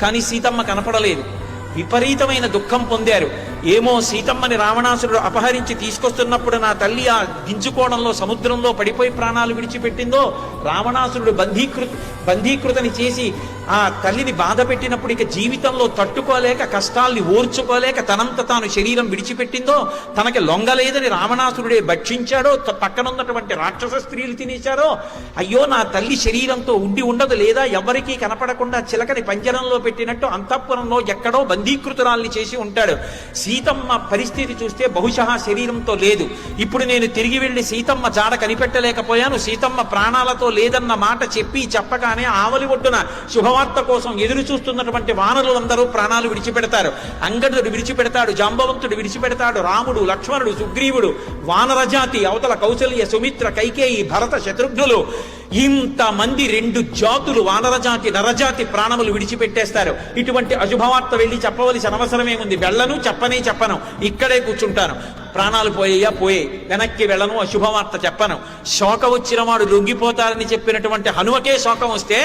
కానీ సీతమ్మ కనపడలేదు. విపరీతమైన దుఃఖం పొందారు. ఏమో సీతమ్మని రావణాసురుడు అపహరించి తీసుకొస్తున్నప్పుడు నా తల్లి ఆ గింజుకోవడంలో సముద్రంలో పడిపోయి ప్రాణాలు విడిచిపెట్టిందో, రావణాసురుడు బంధీకృతని చేసి ఆ తల్లిని బాధ పెట్టినప్పుడు ఇక జీవితంలో తట్టుకోలేక కష్టాల్ని ఓర్చుకోలేక తనంత తాను శరీరం విడిచిపెట్టిందో, తనకి లొంగలేదని రావణాసురుడే భక్షించాడో, పక్కనున్నటువంటి రాక్షస స్త్రీలు తినేశారో, అయ్యో నా తల్లి శరీరంతో ఉండి ఉండదు లేదా ఎవరికీ కనపడకుండా చిలకని పంజరంలో పెట్టినట్టు అంతఃపురంలో ఎక్కడో బంధీకృతురాల్ని చేసి ఉంటాడు. సీతమ్మ పరిస్థితి చూస్తే బహుశా శరీరంతో లేదు. ఇప్పుడు నేను తిరిగి వెళ్లి సీతమ్మ జాడ కనిపెట్టలేకపోయాను. సీతమ్మ ప్రాణాలతో లేదన్న మాట చెప్పగానే ఆవలి ఒడ్డున శుభవార్త కోసం ఎదురు చూస్తున్నటువంటి వానరులందరూ ప్రాణాలు విడిచిపెడతారు. అంగదుడు విడిచిపెడతాడు, జాంబవంతుడు విడిచిపెడతాడు, రాముడు, లక్ష్మణుడు, సుగ్రీవుడు, వానరజాతి అవతల కౌసల్య, సుమిత్ర, కైకేయి, భరత, శత్రుఘ్నులు, ఇంతమంది 2 జాతులు వానరజాతి నరజాతి ప్రాణములు విడిచిపెట్టేస్తారు. ఇటువంటి అశుభవార్త వెళ్ళి చెప్పవలసిన అవసరమేముంది? వెళ్ళను, చెప్పను, ఇక్కడే కూర్చుంటాను. ప్రాణాలు పోయా పోయే, వెనక్కి వెళ్ళను, అశుభవార్త చెప్పను. శోకం వచ్చిన వాడు లొంగిపోతారని చెప్పినటువంటి హనుమకే శోకం వస్తే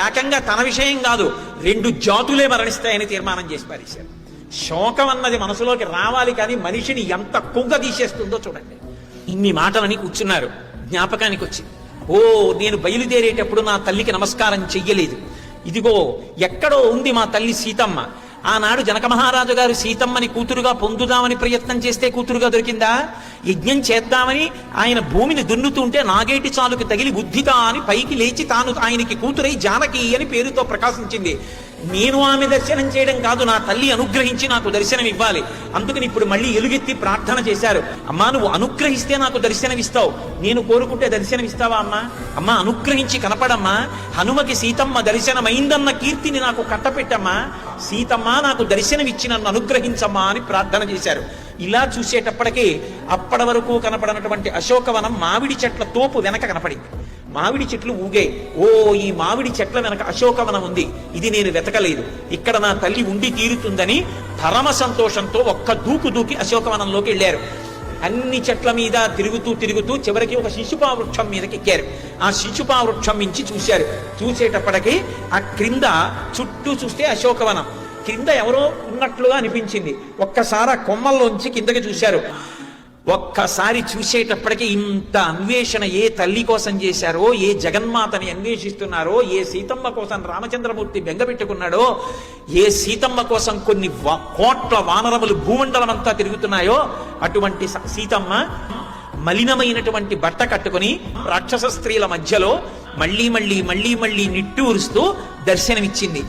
ఏకంగా తన విషయం కాదు 2 జాతులే మరణిస్తాయని తీర్మానం చేసి పారేశారు. శోకం అన్నది మనసులోకి రావాలి, కానీ మనిషిని ఎంత కుంగ తీసేస్తుందో చూడండి. ఇన్ని మాటలని కూర్చున్నారు. జ్ఞాపకానికి వచ్చింది, ఓ నేను బయలుదేరేటప్పుడు నా తల్లికి నమస్కారం చెయ్యలేదు. ఇదిగో ఎక్కడో ఉంది మా తల్లి సీతమ్మ. ఆనాడు జనక మహారాజు గారు సీతమ్మని కూతురుగా పొందుదామని ప్రయత్నం చేస్తే కూతురుగా దొరికిందా? యజ్ఞం చేద్దామని ఆయన భూమిని దున్నుతుంటే నాగేటి చాలుకి తగిలి బుద్ధిత అని పైకి లేచి తాను ఆయనకి కూతురై జానకి అని పేరుతో ప్రకాశించింది. నేను ఆమె దర్శనం చేయడం కాదు, నా తల్లి అనుగ్రహించి నాకు దర్శనం ఇవ్వాలి. అందుకని ఇప్పుడు మళ్ళీ ఎలుగెత్తి ప్రార్థన చేశారు. అమ్మా నువ్వు అనుగ్రహిస్తే నాకు దర్శనమిస్తావు, నేను కోరుకుంటే దర్శనమిస్తావా అమ్మా? అమ్మా అనుగ్రహించి కనపడమ్మా, హనుమకి సీతమ్మ దర్శనమైందన్న కీర్తిని నాకు కట్టపెట్టమ్మా, సీతమ్మ నాకు దర్శనమిచ్చి నన్ను అనుగ్రహించమ్మా అని ప్రార్థన చేశారు. ఇలా చూసేటప్పటికీ అప్పటి వరకు కనపడనటువంటి అశోకవనం మామిడి చెట్ల తోపు వెనక కనపడింది. మామిడి చెట్లు ఊగే, ఓ ఈ మామిడి చెట్ల వెనక అశోకవనం ఉంది, ఇది నేను వెతకలేదు, ఇక్కడ నా తల్లి ఉండి తీరుతుందని పరమ సంతోషంతో ఒక్క దూకి అశోకవనంలోకి వెళ్ళారు. అన్ని చెట్ల మీద తిరుగుతూ చివరికి ఒక శిశుపా వృక్షం మీదకి ఎక్కారు. ఆ శిశుపా వృక్షం మించి చూశారు. చూసేటప్పటికి ఆ క్రింద చుట్టూ చూస్తే అశోకవనం, క్రింద ఎవరో ఉన్నట్లుగా అనిపించింది. ఒక్కసారి ఆ కొమ్మల్లోంచి కిందకి చూశారు. ఒక్కసారి చూసేటప్పటికీ ఇంత అన్వేషణ ఏ తల్లి కోసం చేశారో, ఏ జగన్మాతని అన్వేషిస్తున్నారో, ఏ సీతమ్మ కోసం రామచంద్రమూర్తి బెంగపెట్టుకున్నాడో, ఏ సీతమ్మ కోసం కొన్ని కోట్ల వానరములు భూమండలం అంతా తిరుగుతున్నాయో, అటువంటి సీతమ్మ మలినమైనటువంటి బట్ట కట్టుకుని రాక్షస స్త్రీల మధ్యలో మళ్ళీ నిట్టూరుస్తూ దర్శనమిచ్చింది.